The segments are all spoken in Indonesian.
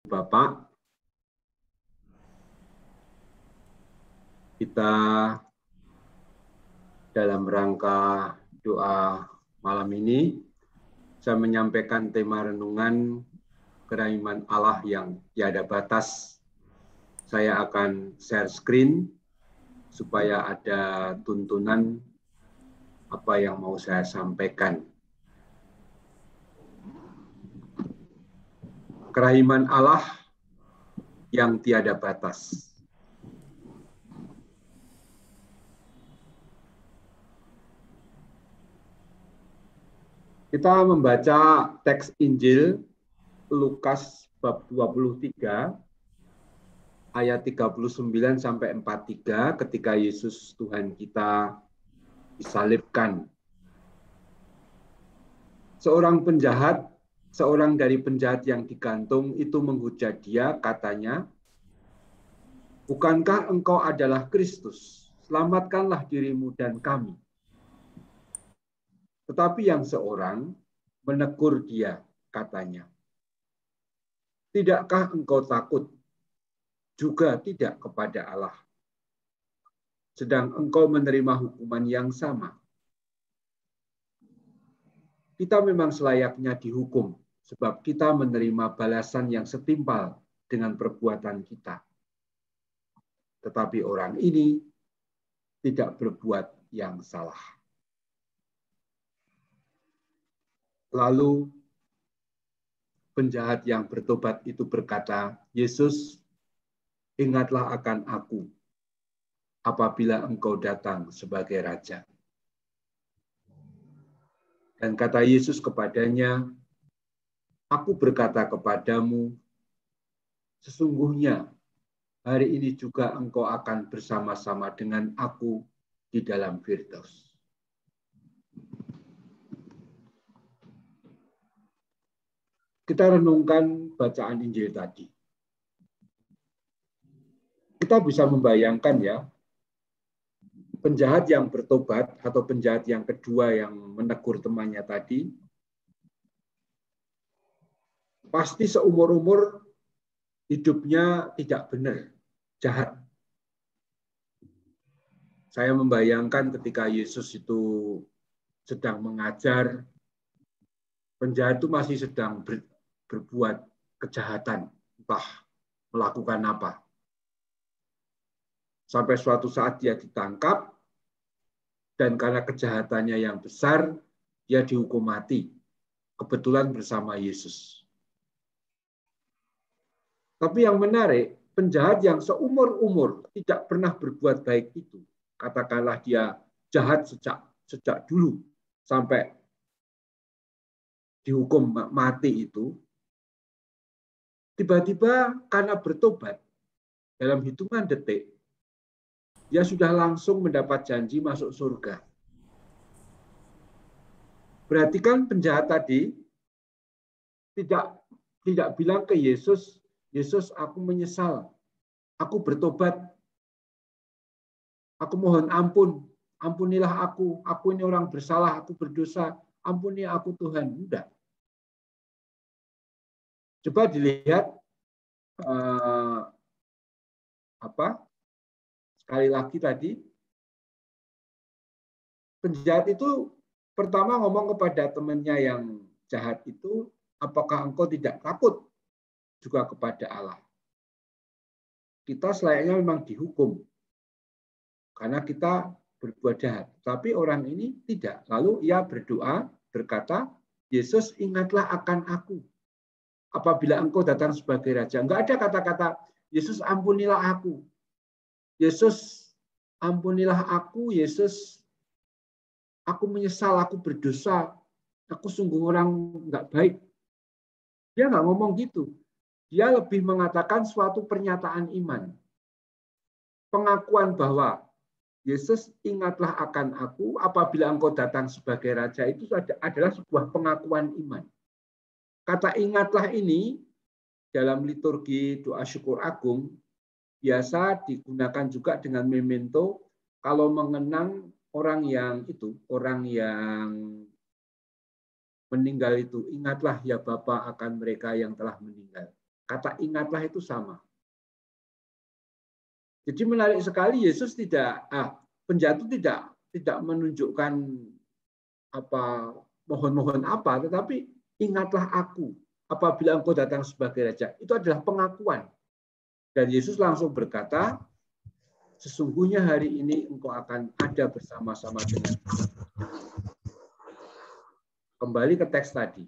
Bapak, kita dalam rangka doa malam ini, saya menyampaikan tema renungan kerahiman Allah yang tiada batas. Saya akan share screen supaya ada tuntunan apa yang mau saya sampaikan. Kerahiman Allah yang tiada batas. Kita membaca teks Injil Lukas bab 23 ayat 39 sampai 43 ketika Yesus Tuhan kita disalibkan. Seorang dari penjahat yang digantung itu menghujat dia, katanya, "Bukankah engkau adalah Kristus? Selamatkanlah dirimu dan kami." Tetapi yang seorang menegur dia, katanya, "Tidakkah engkau takut juga tidak kepada Allah, sedang engkau menerima hukuman yang sama? Kita memang selayaknya dihukum, sebab kita menerima balasan yang setimpal dengan perbuatan kita. Tetapi orang ini tidak berbuat yang salah." Lalu penjahat yang bertobat itu berkata, "Yesus, ingatlah akan aku apabila engkau datang sebagai Raja." Dan kata Yesus kepadanya, "Aku berkata kepadamu, sesungguhnya hari ini juga engkau akan bersama-sama dengan aku di dalam Firdaus." Kita renungkan bacaan Injil tadi. Kita bisa membayangkan ya, penjahat yang bertobat atau penjahat yang kedua yang menegur temannya tadi, pasti seumur-umur hidupnya tidak benar, jahat. Saya membayangkan ketika Yesus itu sedang mengajar, penjahat itu masih sedang berbuat kejahatan, entah melakukan apa. Sampai suatu saat dia ditangkap, dan karena kejahatannya yang besar, dia dihukum mati. Kebetulan bersama Yesus. Tapi yang menarik, penjahat yang seumur-umur tidak pernah berbuat baik itu, katakanlah dia jahat sejak dulu sampai dihukum mati itu, tiba-tiba karena bertobat dalam hitungan detik, dia sudah langsung mendapat janji masuk surga. Berarti kan penjahat tadi tidak bilang ke Yesus, "Yesus, aku menyesal, aku bertobat, aku mohon ampun, ampunilah aku ini orang bersalah, aku berdosa, ampuni aku Tuhan." Enggak. Coba dilihat sekali lagi tadi, penjahat itu pertama ngomong kepada temannya yang jahat itu, "Apakah engkau tidak takut juga kepada Allah? Kita selayaknya memang dihukum karena kita berbuat jahat. Tapi orang ini tidak." Lalu ia berdoa, berkata, "Yesus, ingatlah akan aku apabila engkau datang sebagai Raja." Enggak ada kata-kata, "Yesus, ampunilah aku. Yesus, ampunilah aku. Yesus, aku menyesal, aku berdosa. Aku sungguh orang enggak baik." Dia enggak ngomong gitu. Dia lebih mengatakan suatu pernyataan iman. Pengakuan bahwa, "Yesus, ingatlah akan aku apabila engkau datang sebagai Raja." Itu adalah sebuah pengakuan iman. Kata ingatlah ini dalam liturgi doa syukur agung biasa digunakan juga dengan memento kalau mengenang orang yang meninggal itu. "Ingatlah ya Bapa akan mereka yang telah meninggal." Kata ingatlah itu sama. Jadi menarik sekali, Yesus penjahat itu tidak menunjukkan mohon-mohon apa, tetapi ingatlah aku apabila engkau datang sebagai raja. Itu adalah pengakuan. Dan Yesus langsung berkata, sesungguhnya hari ini engkau akan ada bersama-sama dengan aku. Kembali ke teks tadi.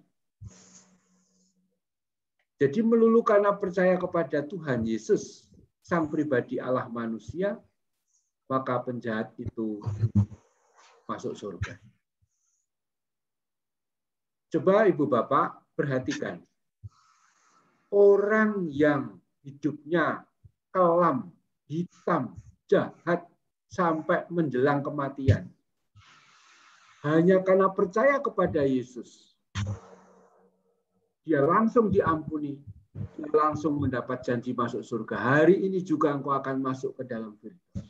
Jadi melulu karena percaya kepada Tuhan Yesus, Sang pribadi Allah manusia, maka penjahat itu masuk surga. Coba Ibu Bapak perhatikan. Orang yang hidupnya kelam, hitam, jahat, sampai menjelang kematian. Hanya karena percaya kepada Yesus, dia langsung diampuni, dia langsung mendapat janji masuk surga. Hari ini juga engkau akan masuk ke dalam Firdaus.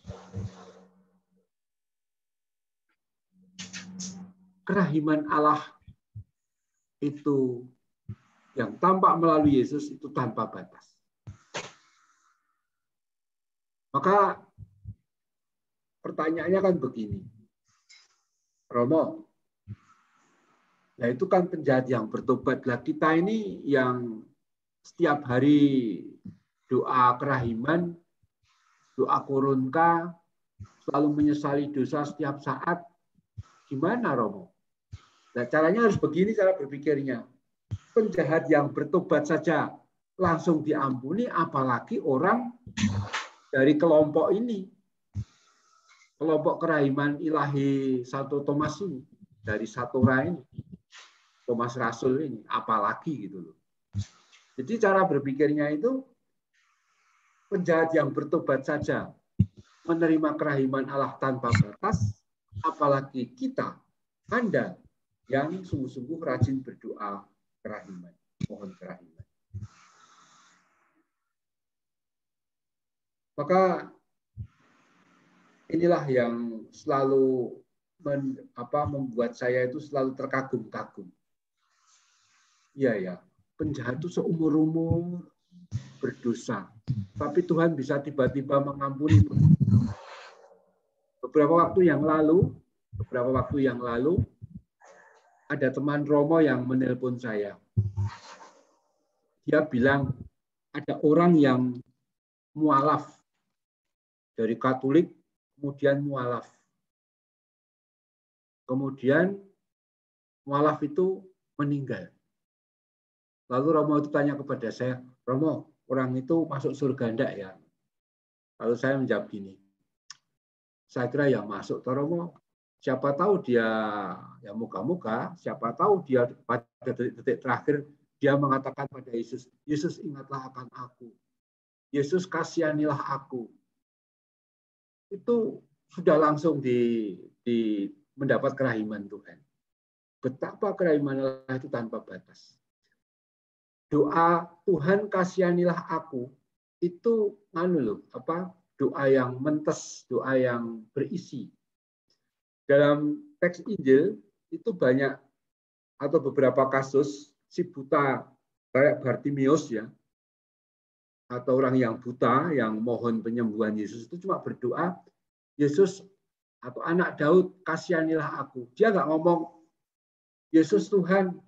Kerahiman Allah itu yang tampak melalui Yesus itu tanpa batas. Maka pertanyaannya kan begini, Romo, nah itu kan penjahat yang bertobat. Lah kita ini yang setiap hari doa kerahiman, doa kurunka, selalu menyesali dosa setiap saat, gimana Romo? Nah, caranya harus begini cara berpikirnya. Penjahat yang bertobat saja langsung diampuni, apalagi orang dari kelompok ini. Kelompok kerahiman ilahi Santo Thomas ini. Dari Satora ini. Thomas Rasul ini. Apalagi gitu loh. Jadi cara berpikirnya itu penjahat yang bertobat saja menerima kerahiman Allah tanpa batas, apalagi kita, Anda yang sungguh-sungguh rajin berdoa kerahiman, mohon kerahiman. Maka inilah yang selalu membuat saya itu selalu terkagum-kagum. Iya ya, penjahat itu seumur-umur berdosa, tapi Tuhan bisa tiba-tiba mengampuni. Beberapa waktu yang lalu ada teman Romo yang menelpon saya. Dia bilang ada orang yang mualaf dari Katolik, kemudian mualaf. Kemudian mualaf itu meninggal. Lalu Romo itu tanya kepada saya, Romo, orang itu masuk surga enggak ya? Lalu saya menjawab gini, saya kira yang masuk toh Romo, siapa tahu dia, ya muka-muka, siapa tahu dia pada detik-detik terakhir dia mengatakan pada Yesus, Yesus ingatlah akan aku. Yesus kasihanilah aku. Itu sudah langsung mendapat kerahiman Tuhan. Betapa kerahiman Allah itu tanpa batas. Doa Tuhan kasihanilah aku itu doa yang mentes, doa yang berisi. Dalam teks Injil itu banyak atau beberapa kasus si buta kayak Bartimius ya, atau orang yang buta yang mohon penyembuhan Yesus itu cuma berdoa, Yesus atau anak Daud kasihanilah aku. Dia nggak ngomong Yesus Tuhan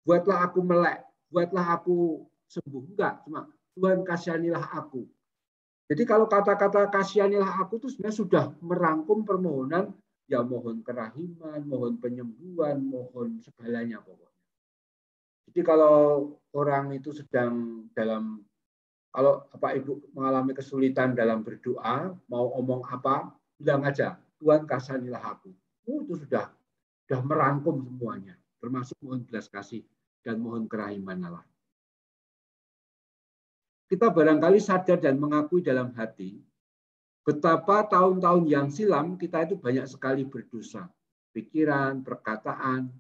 buatlah aku melek, buatlah aku sembuh. Enggak, cuma Tuhan kasihanilah aku. Jadi kalau kata-kata kasihanilah aku itu sebenarnya sudah merangkum permohonan, ya mohon kerahiman, mohon penyembuhan, mohon segalanya pokoknya. Jadi kalau orang itu sedang kalau Bapak Ibu mengalami kesulitan dalam berdoa, mau omong apa, bilang aja, Tuhan kasihanilah aku. Itu sudah merangkum semuanya, termasuk mohon belas kasih dan mohon kerahiman Allah. Kita barangkali sadar dan mengakui dalam hati betapa tahun-tahun yang silam kita itu banyak sekali berdosa. Pikiran, perkataan.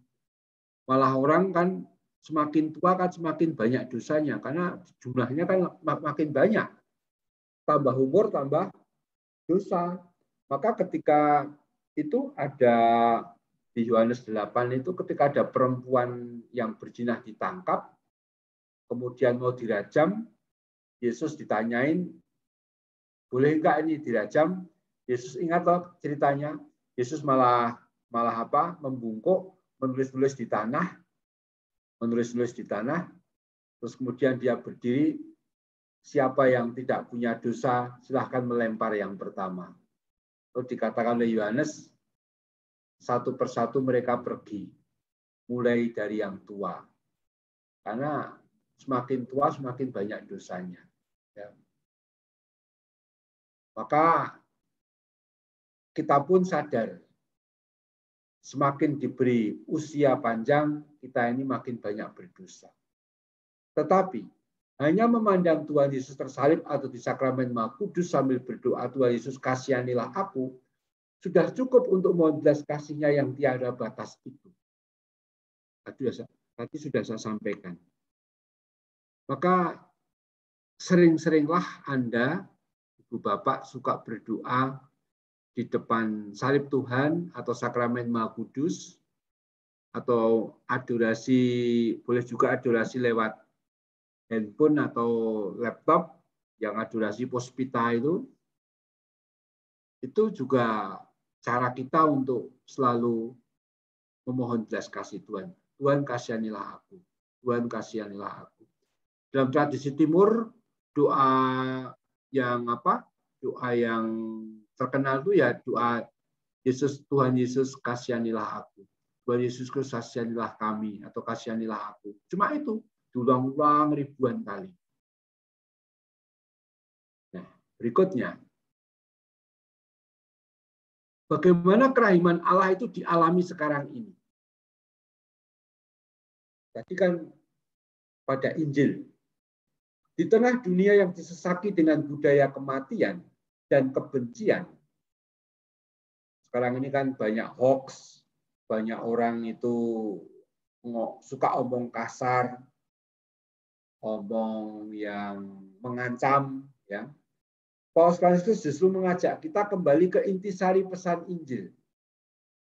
Malah orang kan semakin tua kan semakin banyak dosanya karena jumlahnya kan makin banyak. Tambah umur, tambah dosa. Maka ketika itu ada di Yohanes 8 itu ketika ada perempuan yang berzina ditangkap, kemudian mau dirajam, Yesus ditanyain, boleh enggak ini dirajam? Yesus ingat loh ceritanya. Yesus malah membungkuk, menulis-nulis di tanah, terus kemudian dia berdiri, siapa yang tidak punya dosa, silahkan melempar yang pertama. Lalu dikatakan oleh Yohanes, satu persatu mereka pergi, mulai dari yang tua. Karena semakin tua, semakin banyak dosanya. Ya. Maka kita pun sadar, semakin diberi usia panjang, kita ini makin banyak berdosa. Tetapi hanya memandang Tuhan Yesus tersalib atau di sakramen Maha Kudus sambil berdoa, Tuhan Yesus kasihanilah aku, sudah cukup untuk mohon belas kasihnya yang tiada batas itu. Tadi sudah saya sampaikan. Maka sering-seringlah Anda, Ibu Bapak, suka berdoa di depan salib Tuhan atau sakramen Maha Kudus, atau adorasi, boleh juga adorasi lewat handphone atau laptop, yang adorasi Puspita itu juga cara kita untuk selalu memohon belas kasih Tuhan. Tuhan kasihanilah aku. Tuhan kasihanilah aku. Dalam tradisi Timur, doa yang terkenal itu ya doa Tuhan Yesus kasihanilah aku. Tuhan Yesus kasihanilah kami atau kasihanilah aku. Cuma itu diulang-ulang ribuan kali. Nah, berikutnya, bagaimana kerahiman Allah itu dialami sekarang ini? Tadi kan pada Injil, di tengah dunia yang disesaki dengan budaya kematian dan kebencian, sekarang ini kan banyak hoax, banyak orang itu suka omong kasar, omong yang mengancam, ya. Paus Fransiskus justru mengajak kita kembali ke intisari pesan Injil,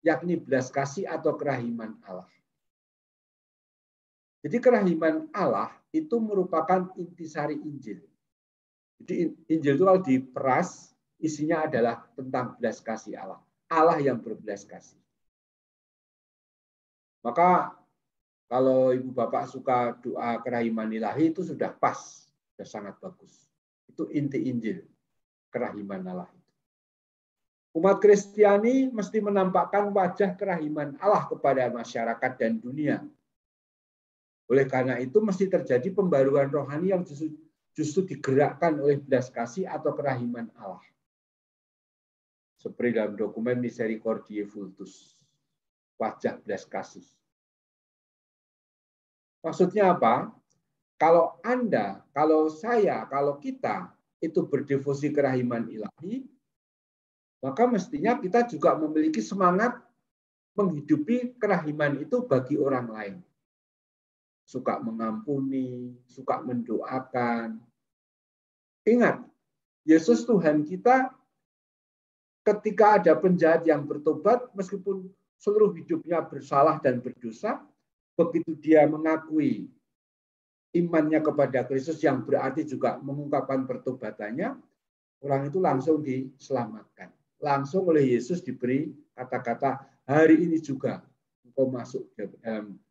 yakni belas kasih atau kerahiman Allah. Jadi kerahiman Allah itu merupakan intisari Injil. Jadi Injil itu kalau diperas, isinya adalah tentang belas kasih Allah. Allah yang berbelas kasih. Maka kalau Ibu Bapak suka doa kerahiman ilahi itu sudah pas, sudah sangat bagus. Itu inti Injil, kerahiman Allah. Umat Kristiani mesti menampakkan wajah kerahiman Allah kepada masyarakat dan dunia. Oleh karena itu mesti terjadi pembaruan rohani yang justru digerakkan oleh belas kasih atau kerahiman Allah. Seperti dalam dokumen Misericordiae Vultus, wajah belas kasih. Maksudnya apa? Kalau Anda, kalau saya, kalau kita itu berdevosi kerahiman ilahi, maka mestinya kita juga memiliki semangat menghidupi kerahiman itu bagi orang lain. Suka mengampuni, suka mendoakan. Ingat, Yesus Tuhan kita ketika ada penjahat yang bertobat, meskipun seluruh hidupnya bersalah dan berdosa, begitu dia mengakui imannya kepada Kristus yang berarti juga mengungkapkan pertobatannya, orang itu langsung diselamatkan. Langsung oleh Yesus diberi kata-kata, hari ini juga engkau masuk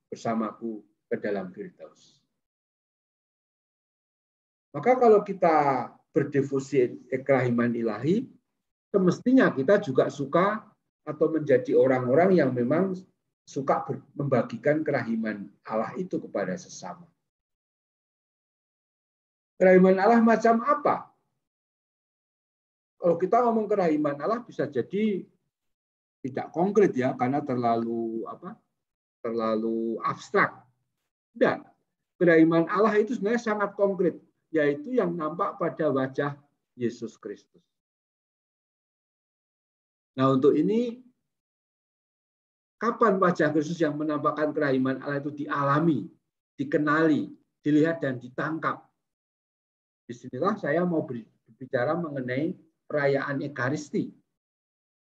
bersamaku ke dalam Firdaus. Maka kalau kita berdevosi kerahiman ilahi, semestinya kita juga suka atau menjadi orang-orang yang memang suka membagikan kerahiman Allah itu kepada sesama. Kerahiman Allah macam apa? Kalau kita ngomong kerahiman Allah bisa jadi tidak konkret ya, karena terlalu abstrak. Tidak. Kerahiman Allah itu sebenarnya sangat konkret, yaitu yang nampak pada wajah Yesus Kristus. Nah, untuk ini, kapan wajah Kristus yang menampakkan kerahiman Allah itu dialami, dikenali, dilihat, dan ditangkap? Disinilah saya mau berbicara mengenai perayaan Ekaristi,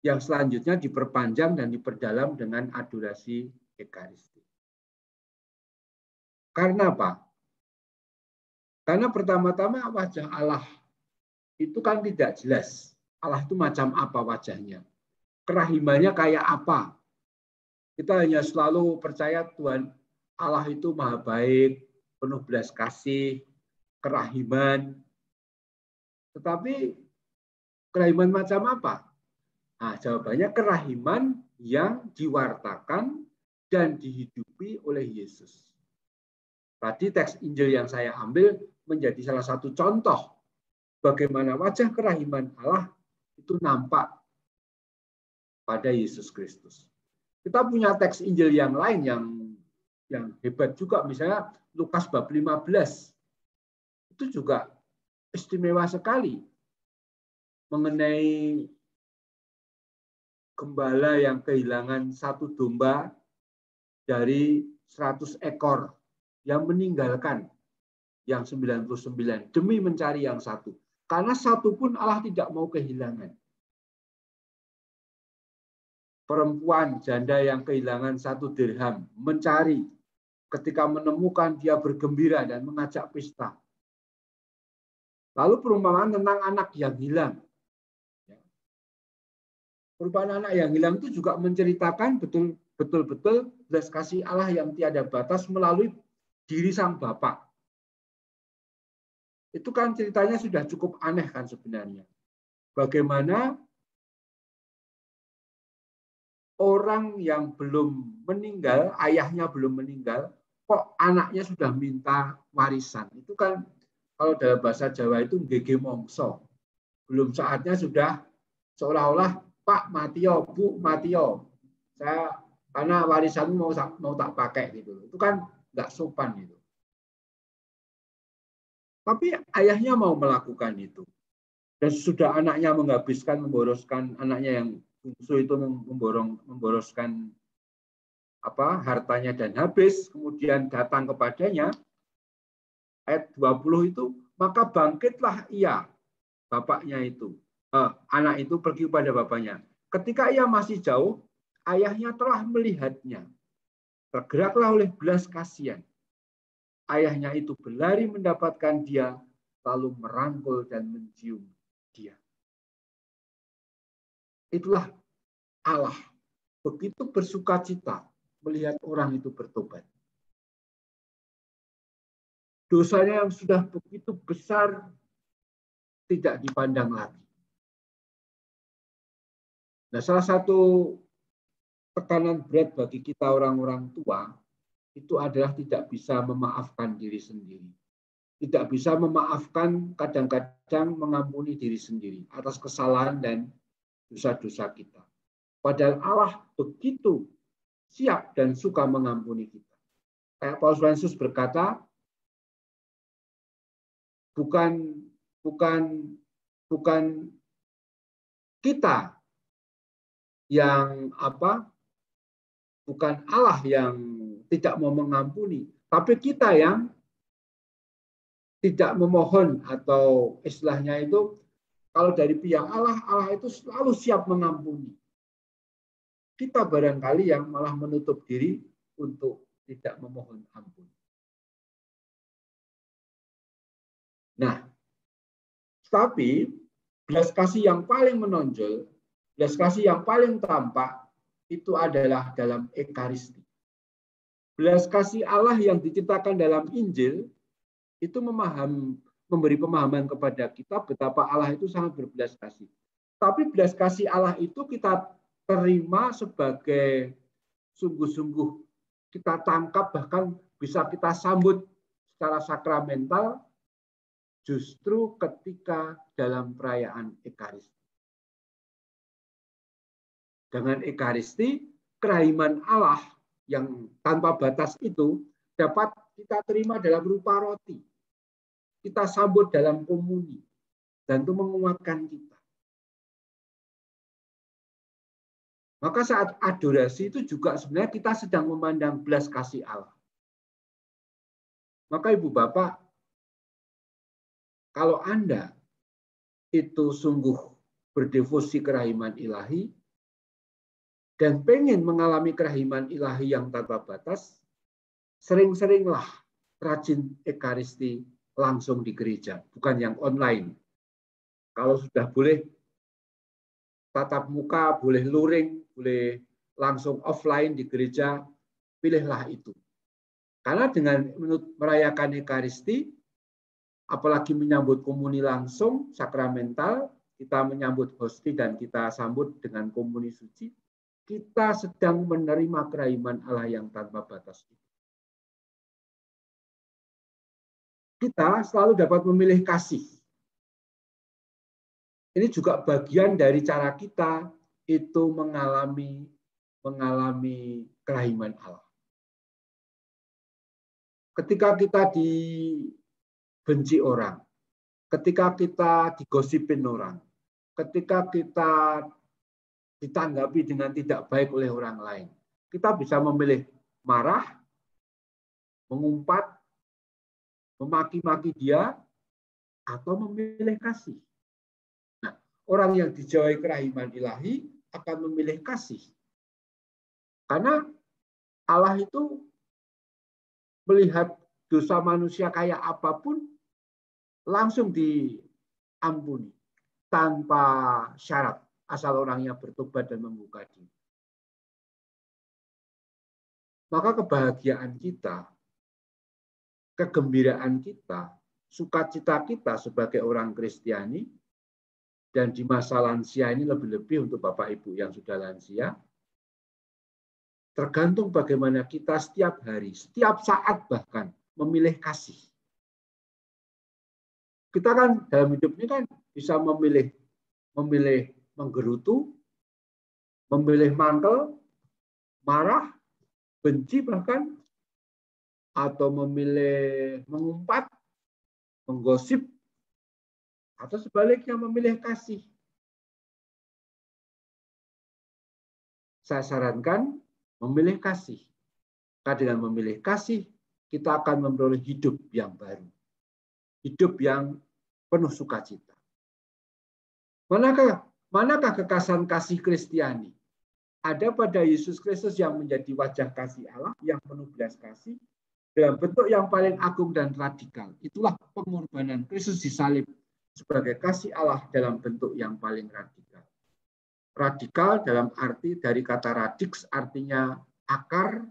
yang selanjutnya diperpanjang dan diperdalam dengan adorasi Ekaristi. Karena apa? Karena pertama-tama wajah Allah itu kan tidak jelas. Allah itu macam apa wajahnya? Kerahimannya kayak apa? Kita hanya selalu percaya Tuhan Allah itu maha baik, penuh belas kasih, kerahiman. Tetapi kerahiman macam apa? Nah, jawabannya kerahiman yang diwartakan dan dihidupi oleh Yesus. Tadi teks Injil yang saya ambil menjadi salah satu contoh bagaimana wajah kerahiman Allah itu nampak pada Yesus Kristus. Kita punya teks Injil yang lain yang hebat juga, misalnya Lukas bab 15. Itu juga istimewa sekali mengenai gembala yang kehilangan satu domba dari 100 ekor yang meninggalkan yang 99 demi mencari yang satu. Karena satu pun Allah tidak mau kehilangan. Perempuan janda yang kehilangan 1 dirham mencari, ketika menemukan dia bergembira dan mengajak pesta. Lalu perumpamaan tentang anak yang hilang. Perumpamaan anak yang hilang itu juga menceritakan betul-betul belas kasih Allah yang tiada batas melalui diri sang Bapa. Itu kan ceritanya sudah cukup aneh kan sebenarnya. Bagaimana orang yang belum meninggal, ayahnya belum meninggal, kok anaknya sudah minta warisan. Itu kan kalau dalam bahasa Jawa itu gege mongso. Belum saatnya sudah seolah-olah Pak Matio, Bu Matio, saya karena warisanmu mau tak pakai gitu. Itu kan nggak sopan gitu. Tapi ayahnya mau melakukan itu. Dan sudah anaknya memboroskan anaknya yang bungsu itu memboroskan hartanya dan habis, kemudian datang kepadanya, ayat 20 itu, maka bangkitlah ia, bapaknya itu, anak itu pergi kepada bapaknya. Ketika ia masih jauh, ayahnya telah melihatnya. Tergeraklah oleh belas kasihan. Ayahnya itu berlari mendapatkan dia, lalu merangkul dan mencium dia. Itulah Allah. Begitu bersukacita melihat orang itu bertobat. Dosanya yang sudah begitu besar tidak dipandang lagi. Nah, salah satu tekanan berat bagi kita orang-orang tua itu adalah tidak bisa memaafkan diri sendiri. Tidak bisa memaafkan, kadang-kadang mengampuni diri sendiri atas kesalahan dan dosa-dosa kita. Padahal Allah begitu siap dan suka mengampuni kita. Kayak Paulus Yesus berkata, bukan kita yang bukan Allah yang tidak mau mengampuni, tapi kita yang tidak memohon, atau istilahnya itu kalau dari pihak Allah, Allah itu selalu siap mengampuni. Kita barangkali yang malah menutup diri untuk tidak memohon ampun. Nah, tapi belas kasih yang paling menonjol, belas kasih yang paling tampak itu adalah dalam Ekaristi. Belas kasih Allah yang diceritakan dalam Injil itu memberi pemahaman kepada kita betapa Allah itu sangat berbelas kasih. Tapi belas kasih Allah itu kita terima sebagai sungguh-sungguh, kita tangkap, bahkan bisa kita sambut secara sakramental justru ketika dalam perayaan Ekaristi. Dengan Ekaristi, kerahiman Allah yang tanpa batas itu dapat kita terima dalam rupa roti. Kita sambut dalam komuni, dan itu menguatkan kita. Maka saat adorasi itu juga sebenarnya kita sedang memandang belas kasih Allah. Maka Ibu Bapak, kalau Anda itu sungguh berdevosi kerahiman ilahi dan pengen mengalami kerahiman ilahi yang tanpa batas, sering-seringlah rajin Ekaristi langsung di gereja, bukan yang online. Kalau sudah boleh tatap muka, boleh luring, boleh langsung offline di gereja, pilihlah itu. Karena dengan merayakan Ekaristi, apalagi menyambut komuni langsung, sakramental, kita menyambut hosti dan kita sambut dengan komuni suci, kita sedang menerima kerahiman Allah yang tanpa batas. Kita selalu dapat memilih kasih. Ini juga bagian dari cara kita itu mengalami kerahiman Allah. Ketika kita dibenci orang, ketika kita digosipin orang, ketika kita ditanggapi dengan tidak baik oleh orang lain, kita bisa memilih marah, mengumpat, memaki-maki dia, atau memilih kasih. Nah, orang yang dijauhi kerahiman ilahi akan memilih kasih. Karena Allah itu melihat dosa manusia kayak apapun, langsung diampuni tanpa syarat, asal orangnya bertobat dan membuka diri. Maka kebahagiaan kita, kegembiraan kita, sukacita kita sebagai orang Kristiani, dan di masa lansia ini lebih-lebih untuk Bapak Ibu yang sudah lansia, tergantung bagaimana kita setiap hari, setiap saat bahkan memilih kasih. Kita kan dalam hidup ini kan bisa memilih menggerutu, memilih mangkel, marah, benci bahkan, atau memilih mengumpat, menggosip, atau sebaliknya memilih kasih. Saya sarankan memilih kasih. Karena dengan memilih kasih, kita akan memperoleh hidup yang baru. Hidup yang penuh sukacita. Manakah kekasan kasih Kristiani? Ada pada Yesus Kristus yang menjadi wajah kasih Allah, yang penuh belas kasih, dalam bentuk yang paling agung dan radikal. Itulah pengorbanan Kristus disalib sebagai kasih Allah dalam bentuk yang paling radikal. Radikal dalam arti dari kata radix artinya akar,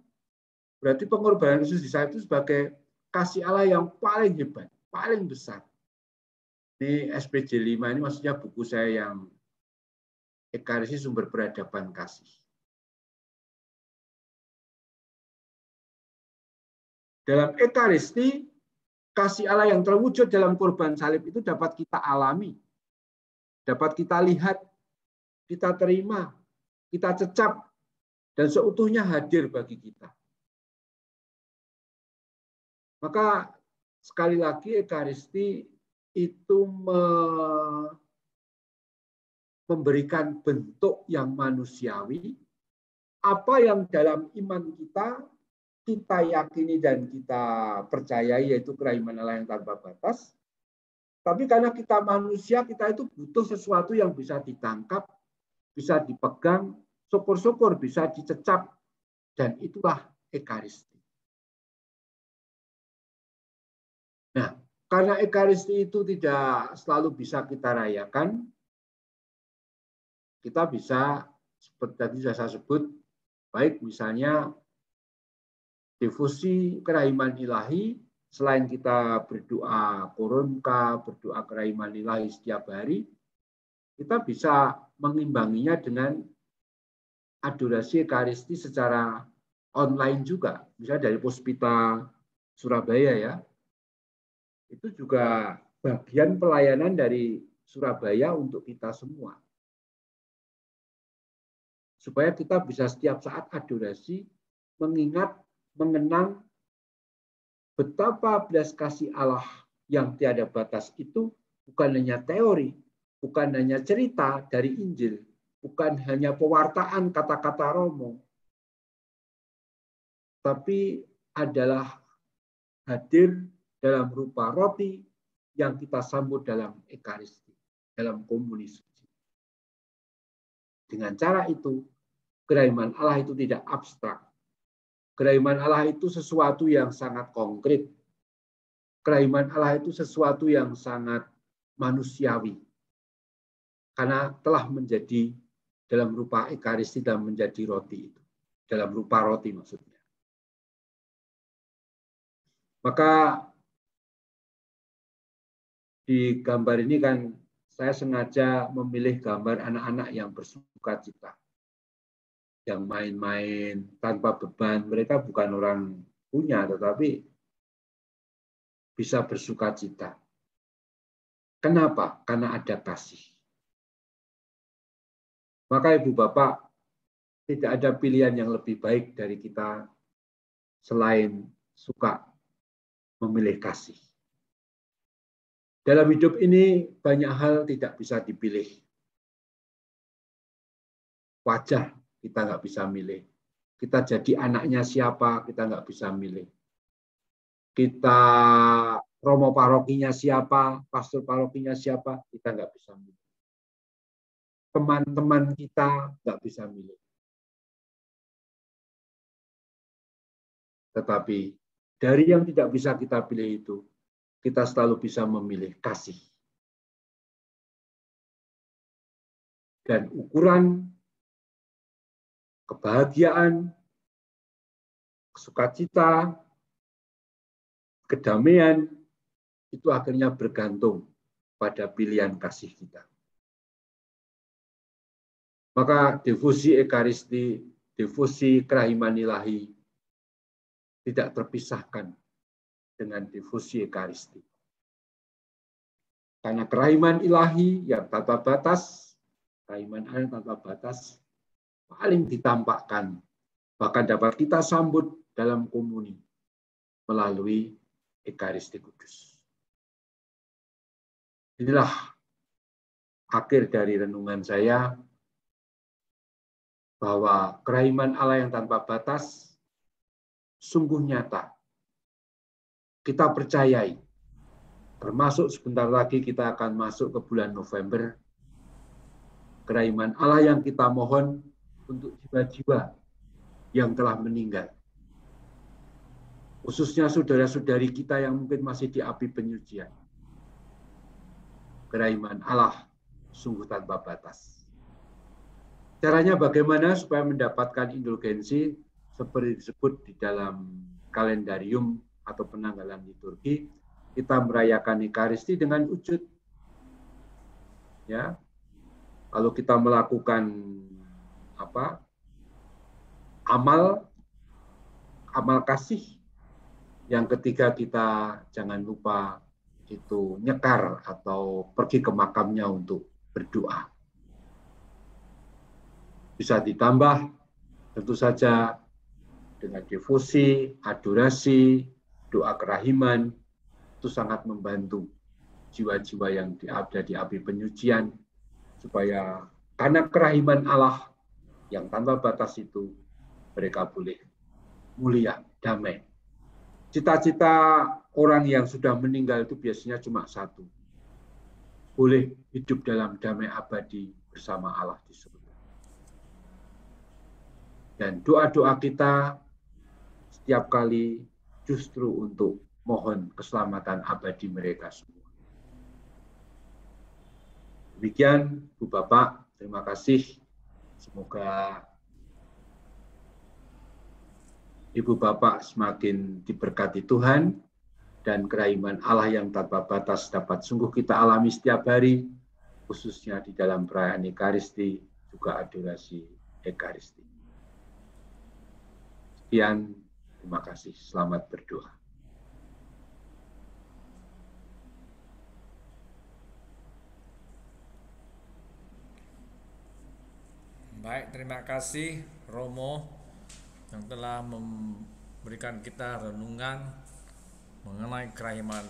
berarti pengorbanan Yesus disalib itu sebagai kasih Allah yang paling hebat, paling besar. Ini SPJ 5 ini maksudnya buku saya yang Ekaristi Sumber Peradaban Kasih. Dalam Ekaristi, kasih Allah yang terwujud dalam korban salib itu dapat kita alami, dapat kita lihat, kita terima, kita cecap, dan seutuhnya hadir bagi kita. Maka sekali lagi Ekaristi itu memberikan bentuk yang manusiawi, apa yang dalam iman kita yakini dan kita percayai, yaitu kerahiman Allah yang tanpa batas. Tapi karena kita manusia, kita itu butuh sesuatu yang bisa ditangkap, bisa dipegang, syukur-syukur bisa dicecap, dan itulah Ekaristi. Nah, karena Ekaristi itu tidak selalu bisa kita rayakan, kita bisa, seperti tadi sudah saya sebut, baik misalnya difusi kerahiman ilahi, selain kita berdoa koronka, berdoa kerahiman ilahi setiap hari, kita bisa mengimbanginya dengan adorasi Ekaristi secara online juga. Misalnya dari Puspita Surabaya ya. Itu juga bagian pelayanan dari Surabaya untuk kita semua. Supaya kita bisa setiap saat adorasi, mengingat, mengenang betapa belas kasih Allah yang tiada batas itu bukan hanya teori, bukan hanya cerita dari Injil, bukan hanya pewartaan kata-kata Romo, tapi adalah hadir dalam rupa roti yang kita sambut dalam Ekaristi, dalam komuni suci. Dengan cara itu, kerahiman Allah itu tidak abstrak. Kerahiman Allah itu sesuatu yang sangat konkret. kerahiman Allah itu sesuatu yang sangat manusiawi. Karena telah menjadi dalam rupa ekaristi dan menjadi roti itu. Dalam rupa roti maksudnya. Maka di gambar ini kan saya sengaja memilih gambar anak-anak yang bersuka cita. Yang main-main tanpa beban. Mereka bukan orang punya, tetapi bisa bersuka cita. Kenapa? Karena ada kasih. Maka Ibu Bapak, tidak ada pilihan yang lebih baik dari kita selain suka memilih kasih. Dalam hidup ini banyak hal tidak bisa dipilih. Wajah kita nggak bisa milih. Kita jadi anaknya siapa, kita nggak bisa milih. Kita romo parokinya siapa, pastor parokinya siapa, kita nggak bisa milih. Teman-teman kita nggak bisa milih. Tetapi dari yang tidak bisa kita pilih itu, kita selalu bisa memilih kasih. Dan ukuran kebahagiaan, sukacita, kedamaian, itu akhirnya bergantung pada pilihan kasih kita. Maka devosi ekaristi, devosi kerahiman ilahi tidak terpisahkan dengan devosi ekaristi. Karena kerahiman ilahi yang tanpa batas, kerahiman Allah yang tanpa batas, paling ditampakkan, bahkan dapat kita sambut dalam komuni melalui Ekaristi Kudus. Inilah akhir dari renungan saya, bahwa kerahiman Allah yang tanpa batas sungguh nyata. Kita percayai, termasuk sebentar lagi kita akan masuk ke bulan November, kerahiman Allah yang kita mohon untuk jiwa-jiwa yang telah meninggal. Khususnya saudara-saudari kita yang mungkin masih di api penyucian. Kerahiman Allah sungguh tanpa batas. Caranya bagaimana supaya mendapatkan indulgensi seperti disebut di dalam kalendarium atau penanggalan liturgi, kita merayakan Ekaristi dengan wujud. Ya, kalau kita melakukan amal kasih. Yang ketiga, kita jangan lupa itu nyekar atau pergi ke makamnya untuk berdoa. Bisa ditambah tentu saja dengan devosi, adorasi, doa kerahiman, itu sangat membantu jiwa-jiwa yang ada di api penyucian, supaya karena kerahiman Allah yang tanpa batas itu, mereka boleh mulia, damai. Cita-cita orang yang sudah meninggal itu biasanya cuma satu. Boleh hidup dalam damai abadi bersama Allah di surga. Dan doa-doa kita setiap kali justru untuk mohon keselamatan abadi mereka semua. Demikian, Bu Bapak, terima kasih. Semoga Ibu Bapak semakin diberkati Tuhan, dan kerahiman Allah yang tanpa batas dapat sungguh kita alami setiap hari, khususnya di dalam perayaan Ekaristi, juga adorasi Ekaristi. Sekian, terima kasih. Selamat berdoa. Baik, terima kasih Romo yang telah memberikan kita renungan mengenai kerahiman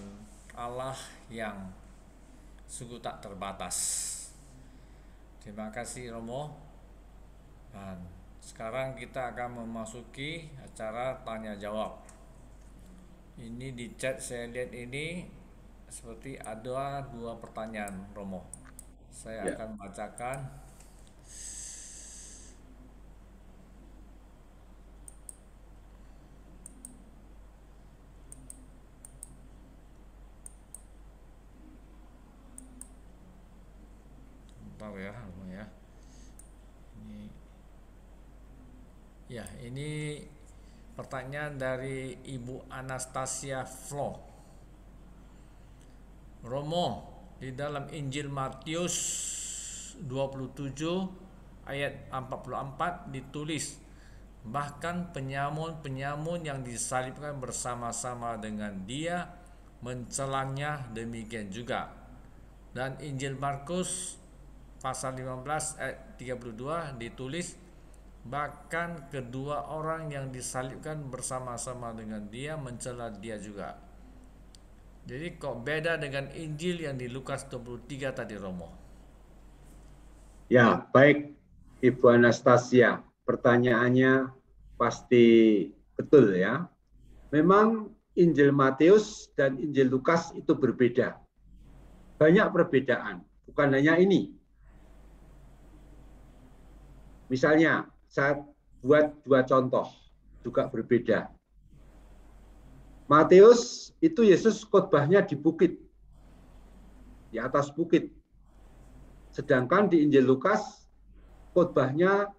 Allah yang sungguh tak terbatas. Terima kasih Romo. Dan sekarang kita akan memasuki acara tanya jawab. Ini di chat saya lihat ini seperti ada 2 pertanyaan Romo. Saya akan bacakan. Sebentar ya, Romo ya. Ini, ya, ini pertanyaan dari Ibu Anastasia Flo. Romo, di dalam Injil Matius 27 ayat 44 ditulis, bahkan penyamun-penyamun yang disalibkan bersama-sama dengan dia mencelanya demikian juga. Dan Injil Markus pasal 15 ayat 32 ditulis, bahkan kedua orang yang disalibkan bersama-sama dengan dia mencela dia juga. Jadi kok beda dengan Injil yang di Lukas 23 tadi, Romo? Ya, baik Ibu Anastasia. Pertanyaannya pasti betul ya. Memang Injil Matius dan Injil Lukas itu berbeda. Banyak perbedaan, bukan hanya ini. Misalnya, saya buat dua contoh, juga berbeda. Matius itu Yesus khotbahnya di bukit, di atas bukit. Sedangkan di Injil Lukas khotbahnya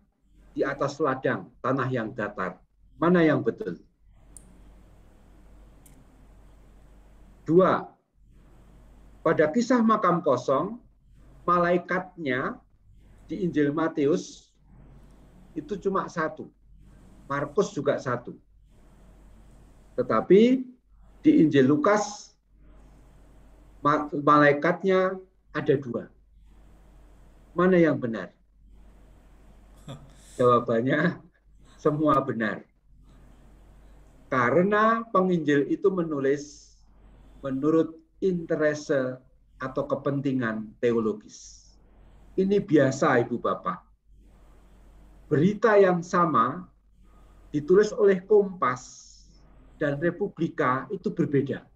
di atas ladang, tanah yang datar. Mana yang betul? Dua, pada kisah makam kosong, malaikatnya di Injil Matius itu cuma satu. Markus juga satu. Tetapi di Injil Lukas malaikatnya ada dua. Mana yang benar? Jawabannya semua benar. Karena penginjil itu menulis menurut interese atau kepentingan teologis. Ini biasa Ibu Bapak. Berita yang sama ditulis oleh Kompas dan Republika itu berbeda.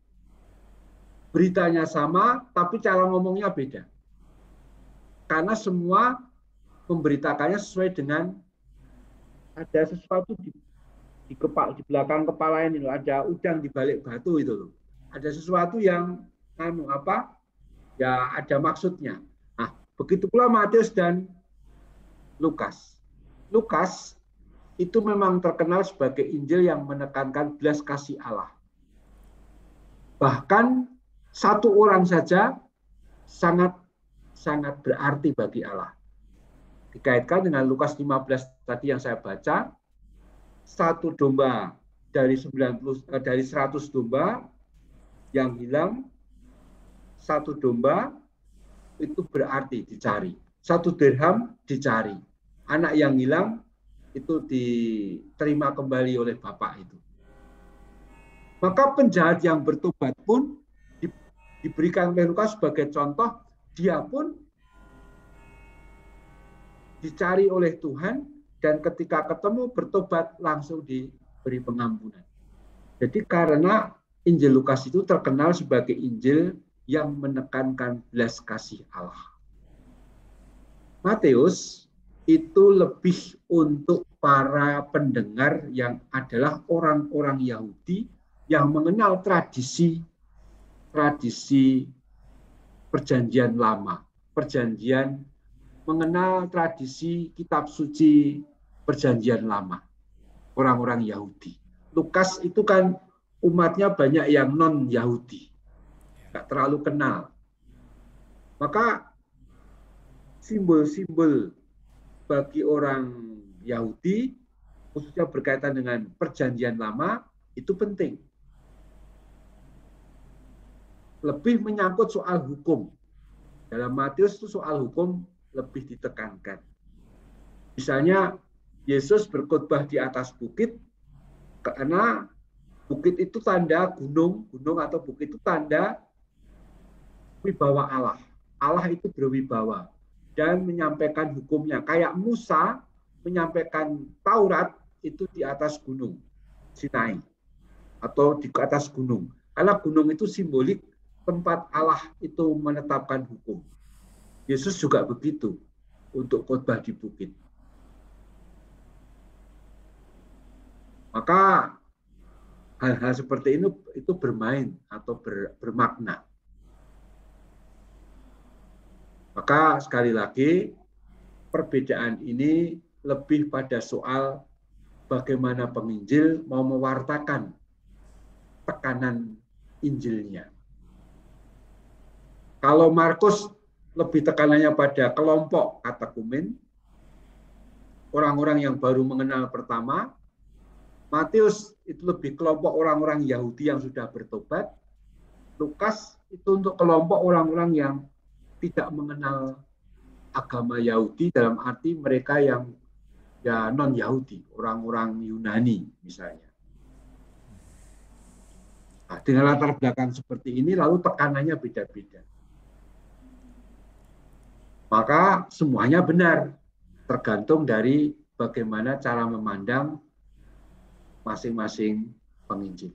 Beritanya sama, tapi cara ngomongnya beda. Karena semua memberitakannya sesuai dengan ada sesuatu di belakang kepala ini, ada udang di balik batu itu loh. Ada sesuatu yang ya ada maksudnya. Nah, begitu pula Matius dan Lukas. Lukas itu memang terkenal sebagai Injil yang menekankan belas kasih Allah. Bahkan satu orang saja sangat berarti bagi Allah. Dikaitkan dengan Lukas 15 tadi yang saya baca, satu domba dari 100 domba yang hilang, satu domba itu berarti dicari. Satu dirham dicari. Anak yang hilang itu diterima kembali oleh bapak itu. Maka penjahat yang bertobat pun diberikan oleh Lukas sebagai contoh, dia pun dicari oleh Tuhan dan ketika ketemu bertobat langsung diberi pengampunan. Jadi karena Injil Lukas itu terkenal sebagai Injil yang menekankan belas kasih Allah. Matius itu lebih untuk para pendengar yang adalah orang-orang Yahudi yang mengenal tradisi perjanjian lama, mengenal tradisi kitab suci perjanjian lama, orang-orang Yahudi. Lukas itu kan umatnya banyak yang non-Yahudi, nggak terlalu kenal. Maka simbol-simbol bagi orang Yahudi, khususnya berkaitan dengan perjanjian lama, itu penting. Lebih menyangkut soal hukum. Dalam Matius itu soal hukum lebih ditekankan. Misalnya Yesus berkhotbah di atas bukit, karena bukit itu tanda gunung atau bukit itu tanda wibawa Allah. Allah itu berwibawa dan menyampaikan hukumnya. Kayak Musa menyampaikan Taurat itu di atas gunung Sinai atau di atas gunung. Karena gunung itu simbolik tempat Allah itu menetapkan hukum. Yesus juga begitu untuk khotbah di bukit. Maka hal-hal seperti ini itu bermain atau bermakna. Maka Maka sekali lagi, perbedaan ini lebih pada soal bagaimana penginjil mau mewartakan tekanan Injilnya. Kalau Markus lebih tekanannya pada kelompok katekumen, orang-orang yang baru mengenal pertama. Matius itu lebih kelompok orang-orang Yahudi yang sudah bertobat. Lukas itu untuk kelompok orang-orang yang tidak mengenal agama Yahudi, dalam arti mereka yang ya non-Yahudi, orang-orang Yunani misalnya. Nah, dengan latar belakang seperti ini, lalu tekanannya beda-beda. Maka semuanya benar, tergantung dari bagaimana cara memandang masing-masing penginjil.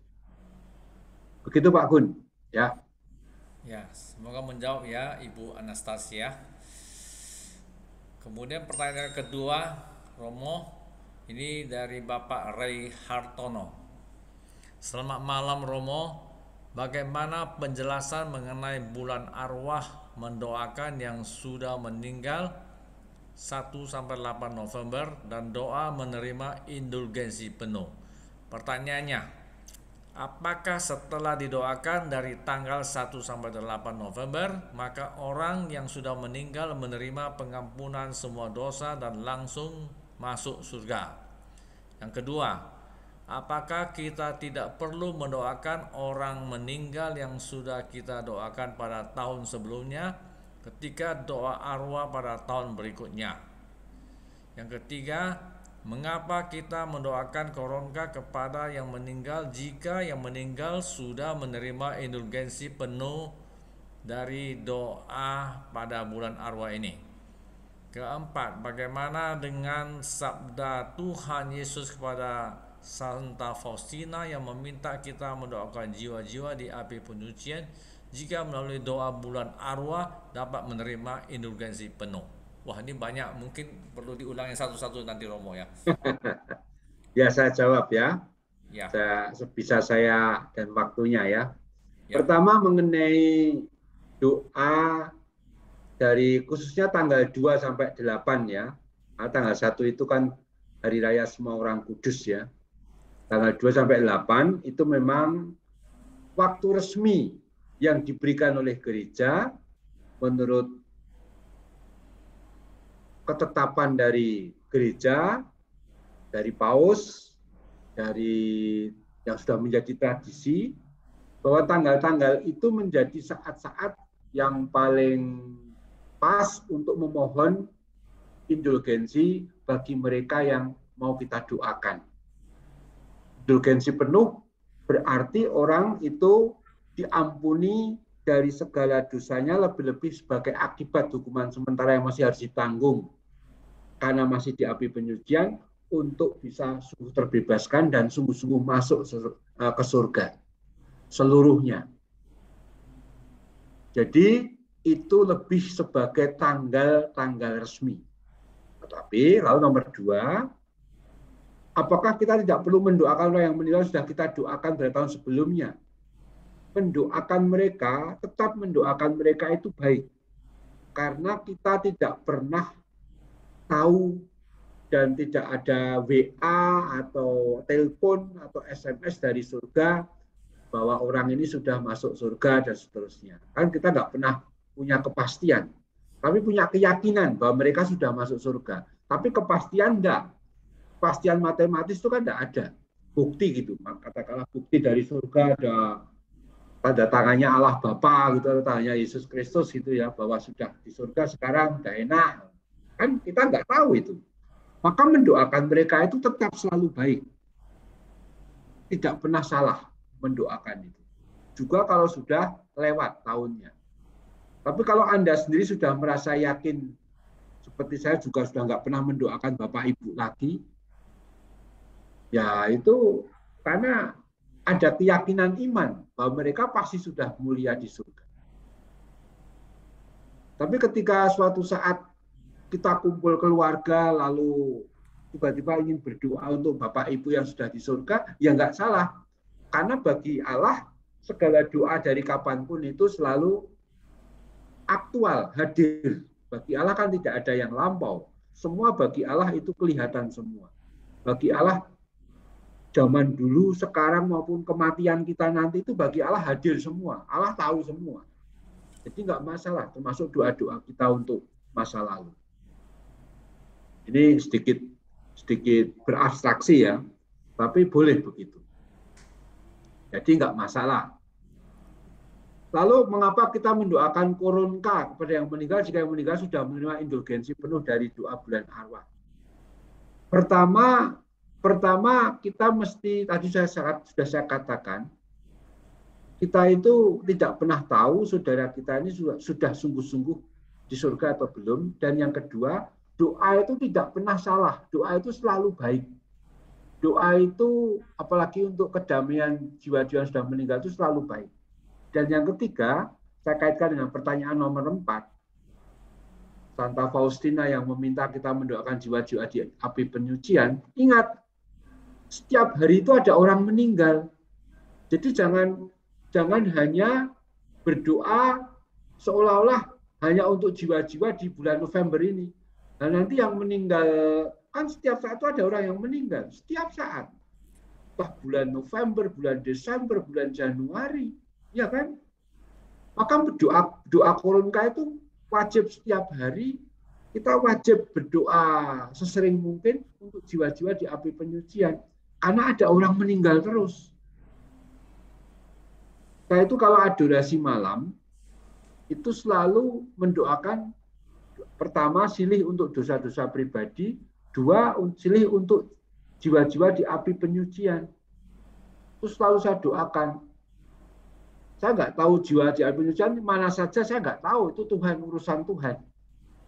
Begitu Pak Gun, ya. Ya, semoga menjawab ya Ibu Anastasia. Kemudian pertanyaan kedua, Romo, ini dari Bapak Ray Hartono. Selamat malam Romo, bagaimana penjelasan mengenai bulan arwah mendoakan yang sudah meninggal 1-8 November dan doa menerima indulgensi penuh? Pertanyaannya, apakah setelah didoakan dari tanggal 1-8 November, maka orang yang sudah meninggal menerima pengampunan semua dosa dan langsung masuk surga? Yang kedua, apakah kita tidak perlu mendoakan orang meninggal yang sudah kita doakan pada tahun sebelumnya ketika doa arwah pada tahun berikutnya? Yang ketiga, mengapa kita mendoakan koronka kepada yang meninggal jika yang meninggal sudah menerima indulgensi penuh dari doa pada bulan arwah ini? Keempat, bagaimana dengan sabda Tuhan Yesus kepada Santa Faustina yang meminta kita mendoakan jiwa-jiwa di api penyucian jika melalui doa bulan arwah dapat menerima indulgensi penuh? Wah, ini banyak, mungkin perlu diulangi satu-satu nanti Romo ya. Ya, saya jawab ya. Ya. Sebisa saya dan waktunya ya. Ya. Pertama mengenai doa dari khususnya tanggal 2 sampai 8 ya. Nah, tanggal 1 itu kan hari raya semua orang kudus ya. Tanggal 2 sampai 8 itu memang waktu resmi yang diberikan oleh gereja menurut ketetapan dari gereja, dari paus, dari yang sudah menjadi tradisi, bahwa tanggal-tanggal itu menjadi saat-saat yang paling pas untuk memohon indulgensi bagi mereka yang mau kita doakan. Indulgensi penuh berarti orang itu diampuni dari segala dosanya, lebih-lebih sebagai akibat hukuman sementara yang masih harus ditanggung karena masih di api penyucian, untuk bisa sungguh terbebaskan dan sungguh-sungguh masuk ke surga seluruhnya. Jadi itu lebih sebagai tanggal-tanggal resmi. Tetapi lalu nomor 2, apakah kita tidak perlu mendoakan orang yang meninggal sudah kita doakan dari tahun sebelumnya? Mendoakan mereka, tetap mendoakan mereka itu baik. Karena kita tidak pernah tahu dan tidak ada WA atau telepon atau SMS dari surga bahwa orang ini sudah masuk surga dan seterusnya. Kan kita nggak pernah punya kepastian. Kami punya keyakinan bahwa mereka sudah masuk surga. Tapi kepastian enggak. Kepastian matematis itu kan enggak ada. Bukti gitu. Katakanlah bukti dari surga ada tanda tangannya Allah Bapa gitu, atau tangannya Yesus Kristus gitu ya, bahwa sudah di surga sekarang udah enak. Kan kita nggak tahu itu. Maka mendoakan mereka itu tetap selalu baik. Tidak pernah salah mendoakan itu. Juga kalau sudah lewat tahunnya. Tapi kalau Anda sendiri sudah merasa yakin, seperti saya juga sudah nggak pernah mendoakan Bapak Ibu lagi, ya itu karena ada keyakinan iman bahwa mereka pasti sudah mulia di surga. Tapi ketika suatu saat kita kumpul keluarga, lalu tiba-tiba ingin berdoa untuk Bapak Ibu yang sudah di surga, ya nggak salah. Karena bagi Allah, segala doa dari kapanpun itu selalu aktual, hadir. Bagi Allah kan tidak ada yang lampau. Semua bagi Allah itu kelihatan semua. Bagi Allah zaman dulu, sekarang maupun kematian kita nanti itu bagi Allah hadir semua. Allah tahu semua. Jadi nggak masalah, termasuk doa-doa kita untuk masa lalu. Ini sedikit berabstraksi ya, tapi boleh begitu. Jadi nggak masalah. Lalu mengapa kita mendoakan koronka kepada yang meninggal jika yang meninggal sudah menerima indulgensi penuh dari doa bulan arwah? Pertama kita mesti, tadi sudah saya katakan, kita itu tidak pernah tahu saudara kita ini sudah sungguh-sungguh di surga atau belum. Dan yang kedua, doa itu tidak pernah salah. Doa itu selalu baik. Doa itu apalagi untuk kedamaian jiwa-jiwa yang sudah meninggal itu selalu baik. Dan yang ketiga, saya kaitkan dengan pertanyaan nomor 4. Santa Faustina yang meminta kita mendoakan jiwa-jiwa di api penyucian. Ingat, setiap hari itu ada orang meninggal. Jadi jangan hanya berdoa seolah-olah hanya untuk jiwa-jiwa di bulan November ini. Nah, nanti yang meninggal, kan setiap saat itu ada orang yang meninggal. Setiap saat. Entah bulan November, bulan Desember, bulan Januari. Ya kan? Maka doa koronka itu wajib setiap hari. Kita wajib berdoa sesering mungkin untuk jiwa-jiwa di api penyucian. Karena ada orang meninggal terus. Saya itu kalau adorasi malam, itu selalu mendoakan, pertama silih untuk dosa-dosa pribadi, 2 silih untuk jiwa-jiwa di api penyucian. Itu selalu saya doakan. Saya nggak tahu jiwa di api penyucian mana saja, saya nggak tahu, itu Tuhan, urusan Tuhan.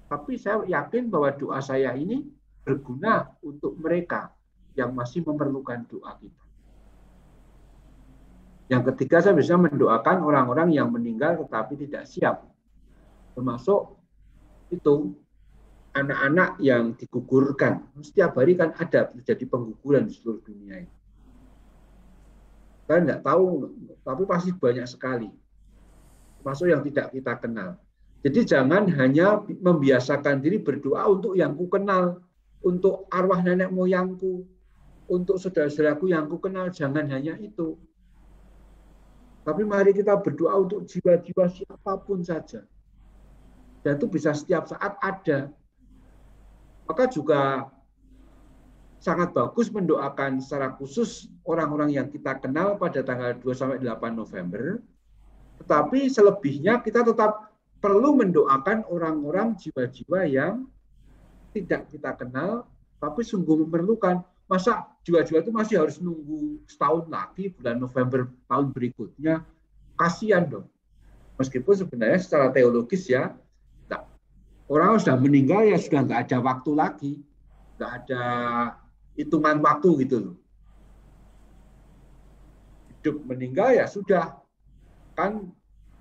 Tapi saya yakin bahwa doa saya ini berguna untuk mereka yang masih memerlukan doa kita. Yang ketiga, saya bisa mendoakan orang-orang yang meninggal tetapi tidak siap. Termasuk itu anak-anak yang digugurkan. Setiap hari kan ada terjadi pengguguran di seluruh dunia ini. Saya nggak tahu, tapi pasti banyak sekali. Termasuk yang tidak kita kenal. Jadi jangan hanya membiasakan diri berdoa untuk yang ku kenal, untuk arwah nenek moyangku, untuk saudara-saudaraku yang ku kenal, jangan hanya itu. Tapi mari kita berdoa untuk jiwa-jiwa siapapun saja. Dan itu bisa setiap saat ada. Maka juga sangat bagus mendoakan secara khusus orang-orang yang kita kenal pada tanggal 2-8 November. Tetapi selebihnya kita tetap perlu mendoakan orang-orang jiwa-jiwa yang tidak kita kenal, tapi sungguh memerlukan. Masa jiwa-jiwa itu masih harus nunggu setahun lagi, bulan November tahun berikutnya? Kasihan dong. Meskipun sebenarnya secara teologis ya, orang sudah meninggal ya sudah nggak ada waktu lagi. Nggak ada hitungan waktu gitu loh. Hidup meninggal ya sudah. Kan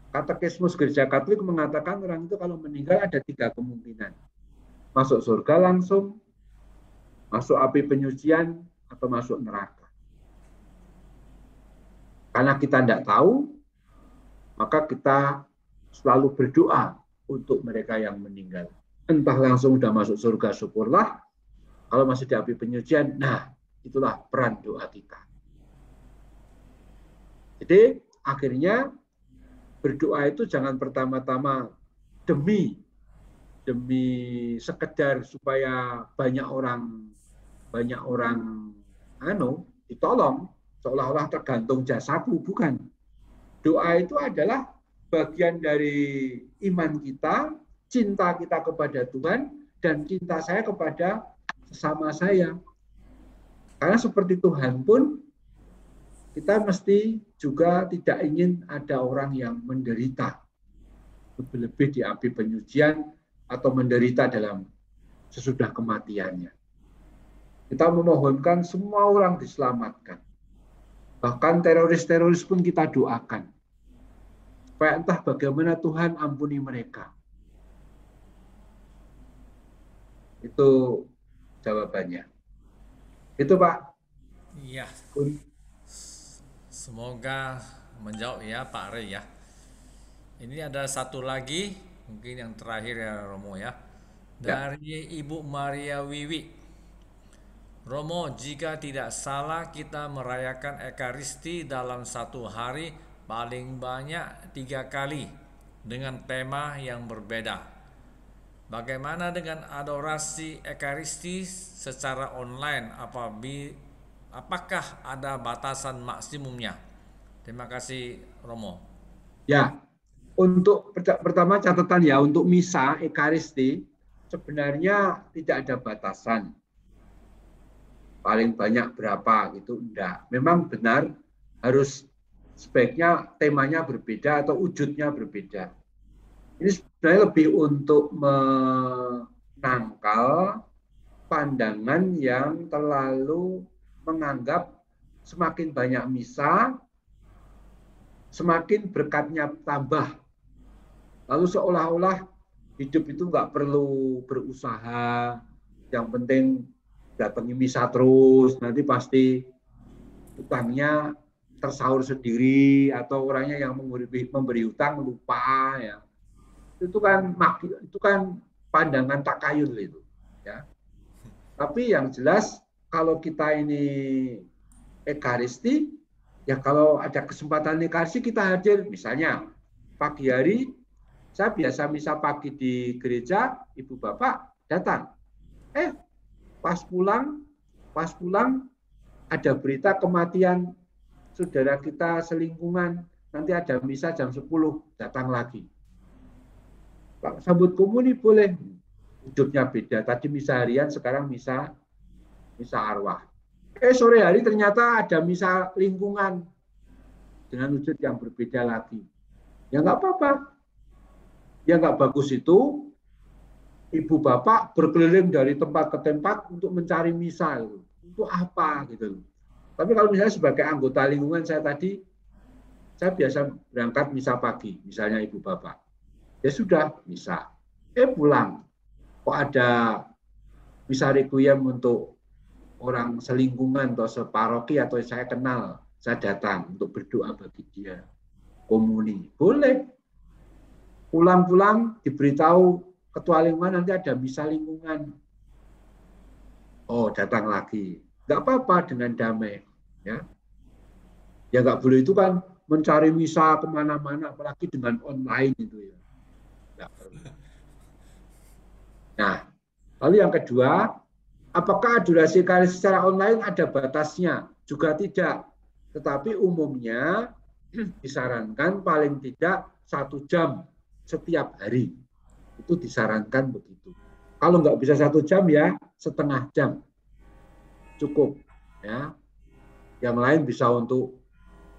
Katekismus Gereja Katolik mengatakan orang itu kalau meninggal ada 3 kemungkinan. Masuk surga langsung, masuk api penyucian, atau masuk neraka. Karena kita tidak tahu, maka kita selalu berdoa untuk mereka yang meninggal. Entah langsung sudah masuk surga, syukurlah. Kalau masih di api penyucian, nah itulah peran doa kita. Jadi akhirnya berdoa itu jangan pertama-tama demi sekedar supaya banyak orang ditolong, seolah-olah tergantung jasaku, bukan. Doa itu adalah bagian dari iman kita, cinta kita kepada Tuhan, dan cinta saya kepada sesama saya. Karena seperti Tuhan pun, kita mesti juga tidak ingin ada orang yang menderita, lebih-lebih di api penyucian, atau menderita dalam sesudah kematiannya. Kita memohonkan semua orang diselamatkan. Bahkan teroris-teroris pun kita doakan. Supaya entah bagaimana Tuhan ampuni mereka. Itu jawabannya. Itu Pak. Iya. Semoga menjawab ya Pak Rey ya. Ini ada satu lagi Mungkin yang terakhir ya Romo ya. Ya, Dari Ibu Maria Wiwi. Romo, jika tidak salah kita merayakan Ekaristi dalam satu hari paling banyak 3 kali dengan tema yang berbeda. Bagaimana dengan adorasi Ekaristi secara online? Apakah ada batasan maksimumnya? Terima kasih Romo. ya. Untuk pertama catatan ya, untuk misa Ekaristi sebenarnya tidak ada batasan. Paling banyak berapa gitu, enggak. Memang benar harus sebaiknya temanya berbeda atau wujudnya berbeda. Ini sebenarnya lebih untuk menangkal pandangan yang terlalu menganggap semakin banyak misa, semakin berkatnya tambah. Lalu seolah-olah hidup itu nggak perlu berusaha, yang penting datangi misa terus, nanti pasti utangnya tersaur sendiri, atau orangnya yang memberi utang lupa ya. Itu kan pandangan takayul itu ya. Tapi yang jelas kalau kita ini Ekaristi, ya kalau ada kesempatan Ekaristi kita hadir. Misalnya pagi hari saya biasa misa pagi di gereja, ibu bapak datang. Pas pulang ada berita kematian saudara kita selingkungan. Nanti ada misa jam 10, datang lagi. Pak, sambut komuni boleh. Hidupnya beda. Tadi misa harian, sekarang misa arwah. Sore hari ternyata ada misa lingkungan dengan wujud yang berbeda lagi. Ya nggak apa-apa. Yang nggak bagus itu ibu bapak berkeliling dari tempat ke tempat untuk mencari misa. Untuk apa gitu. Tapi kalau misalnya sebagai anggota lingkungan saya biasa berangkat misa pagi, misalnya ibu bapak. Ya sudah, misa. Pulang. Kok ada misa requiem untuk orang selingkungan atau separoki atau saya kenal, saya datang untuk berdoa bagi dia. Komuni. Boleh. Pulang-pulang diberitahu ketua lingkungan nanti ada misa lingkungan. Oh, datang lagi. Nggak apa-apa dengan damai. Ya, ya nggak boleh itu kan mencari misa kemana-mana, apalagi dengan online itu ya. Nggak perlu. Nah, lalu yang kedua, apakah adorasi Ekaristi secara online ada batasnya? Juga tidak. Tetapi umumnya disarankan paling tidak 1 jam setiap hari. Itu disarankan begitu. Kalau nggak bisa 1 jam ya setengah jam. Cukup. Ya. Yang lain bisa untuk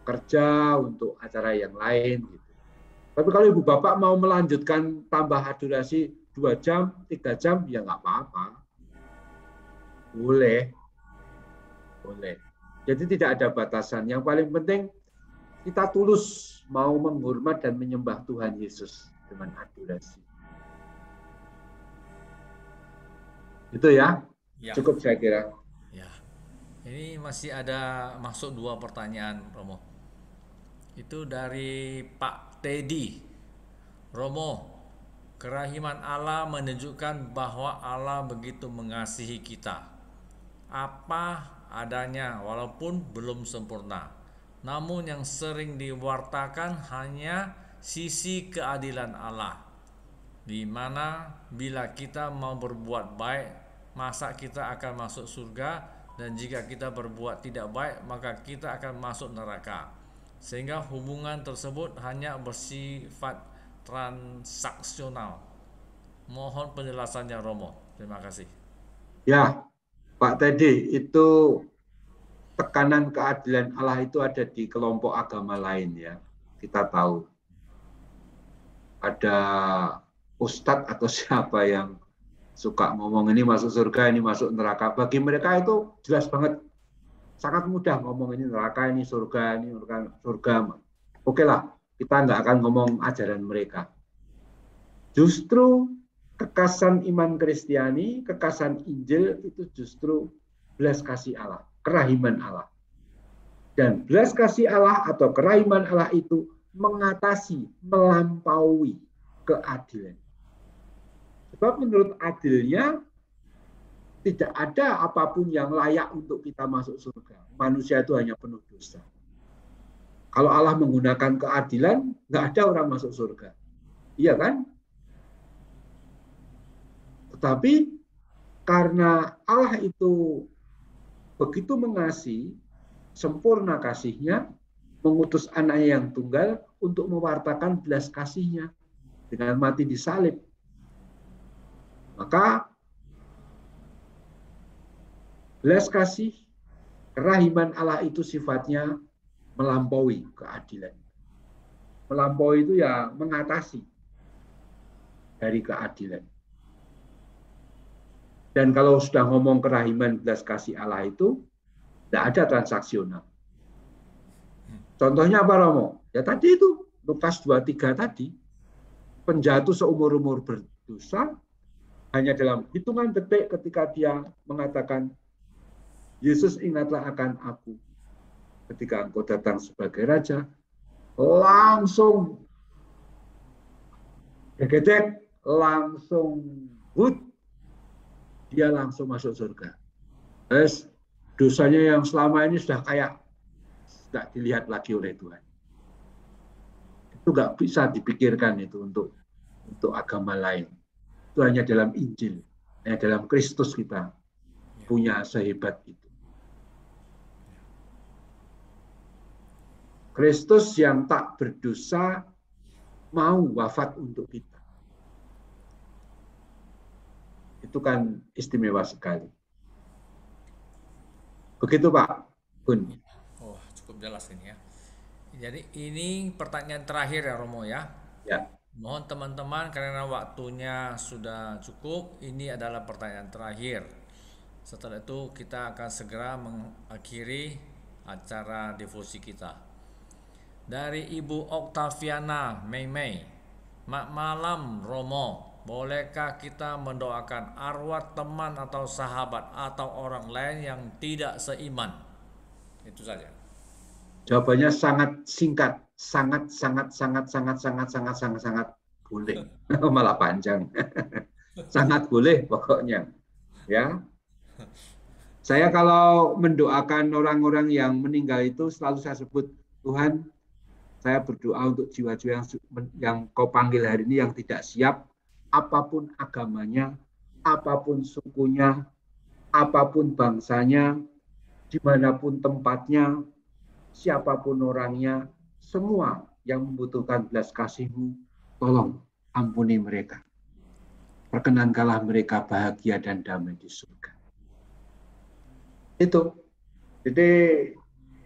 kerja, untuk acara yang lain. Gitu. Tapi kalau ibu bapak mau melanjutkan tambah adorasi 2 jam, 3 jam, ya nggak apa-apa. Boleh. Jadi tidak ada batasan. Yang paling penting kita tulus mau menghormat dan menyembah Tuhan Yesus dengan adorasi. Itu ya. Cukup saya kira. Ya. Ini masih ada masuk 2 pertanyaan Romo. Itu dari Pak Teddy. Romo, kerahiman Allah menunjukkan bahwa Allah begitu mengasihi kita. Apa adanya walaupun belum sempurna. Namun yang sering diwartakan hanya sisi keadilan Allah. Di mana bila kita mau berbuat baik, masa kita akan masuk surga, dan jika kita berbuat tidak baik, maka kita akan masuk neraka. Sehingga hubungan tersebut hanya bersifat transaksional. Mohon penjelasannya Romo. Terima kasih. Ya, Pak Teddy, itu tekanan keadilan Allah itu ada di kelompok agama lain ya. Kita tahu. Ada ustadz atau siapa yang suka ngomong ini masuk surga, ini masuk neraka. Bagi mereka itu jelas banget. Sangat mudah ngomong ini neraka, ini surga, ini surga. Oke lah, kita nggak akan ngomong ajaran mereka. Justru kekasan iman Kristiani, kekasan Injil itu justru belas kasih Allah, kerahiman Allah. Dan belas kasih Allah atau kerahiman Allah itu mengatasi, melampaui keadilan. Sebab menurut adilnya tidak ada apapun yang layak untuk kita masuk surga. Manusia itu hanya penuh dosa. Kalau Allah menggunakan keadilan, nggak ada orang masuk surga. Iya kan? Tetapi karena Allah itu begitu mengasihi, sempurna kasihnya, mengutus anaknya yang tunggal untuk mewartakan belas kasihnya dengan mati di salib. Maka belas kasih, kerahiman Allah itu sifatnya melampaui keadilan. Melampaui itu ya mengatasi dari keadilan. Dan kalau sudah ngomong kerahiman belas kasih Allah itu, tidak ada transaksional. Contohnya apa, Romo? Ya tadi itu, Lukas 23 tadi, penjatuh seumur-umur berdosa, hanya dalam hitungan detik ketika dia mengatakan, Yesus ingatlah akan aku ketika engkau datang sebagai raja, langsung gedek, langsung dia langsung masuk surga. Terus dosanya yang selama ini sudah kayak tidak dilihat lagi oleh Tuhan. Itu nggak bisa dipikirkan itu untuk agama lain. Itu hanya dalam Injil, hanya dalam Kristus kita punya sehebat itu. Kristus yang tak berdosa mau wafat untuk kita. Itu kan istimewa sekali. Begitu Pak Bun. Oh, cukup jelas ini ya. Jadi ini pertanyaan terakhir ya Romo ya. Ya. Mohon teman-teman karena waktunya sudah cukup, ini adalah pertanyaan terakhir. Setelah itu kita akan segera mengakhiri acara devosi kita. Dari Ibu Oktaviana Mei. Malam Romo, bolehkah kita mendoakan arwah teman atau sahabat atau orang lain yang tidak seiman? Itu saja. Jawabannya sangat singkat, sangat boleh. Malah panjang. Sangat boleh pokoknya. Ya. Saya kalau mendoakan orang-orang yang meninggal itu selalu saya sebut, Tuhan, saya berdoa untuk jiwa-jiwa yang kau panggil hari ini yang tidak siap, apapun agamanya, apapun sukunya, apapun bangsanya, dimanapun tempatnya, siapapun orangnya, semua yang membutuhkan belas kasih-Mu, tolong ampuni mereka. Perkenankanlah mereka bahagia dan damai di surga. Itu. Jadi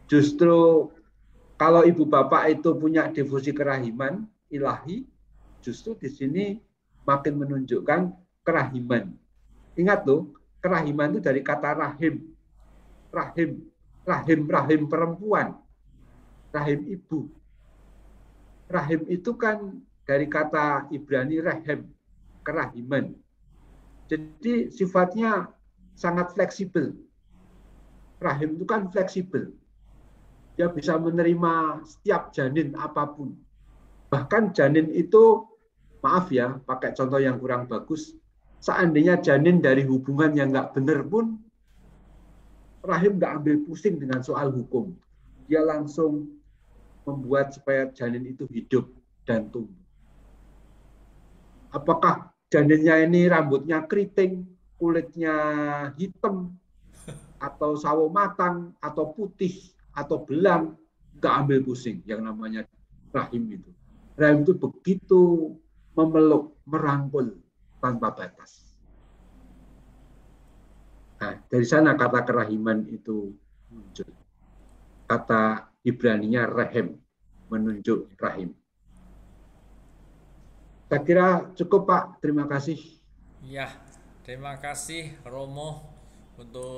justru kalau ibu bapak itu punya devosi kerahiman ilahi, justru di sini makin menunjukkan kerahiman. Ingat loh, kerahiman itu dari kata rahim. Rahim perempuan. Rahim ibu. Rahim itu kan dari kata Ibrani rehem, kerahiman. Jadi sifatnya sangat fleksibel. Rahim itu kan fleksibel. Dia bisa menerima setiap janin apapun. Bahkan janin itu, maaf ya, pakai contoh yang kurang bagus, seandainya janin dari hubungan yang nggak benar pun, rahim nggak ambil pusing dengan soal hukum. Dia langsung membuat supaya janin itu hidup dan tumbuh. Apakah janinnya ini rambutnya keriting, kulitnya hitam, atau sawo matang, atau putih, atau belang, nggak ambil pusing yang namanya rahim itu. Rahim itu begitu memeluk, merangkul tanpa batas. Nah, dari sana kata kerahiman itu muncul. Kata Ibraninya rehem, menunjuk rahim. Saya kira cukup Pak, terima kasih. Ya, terima kasih Romo untuk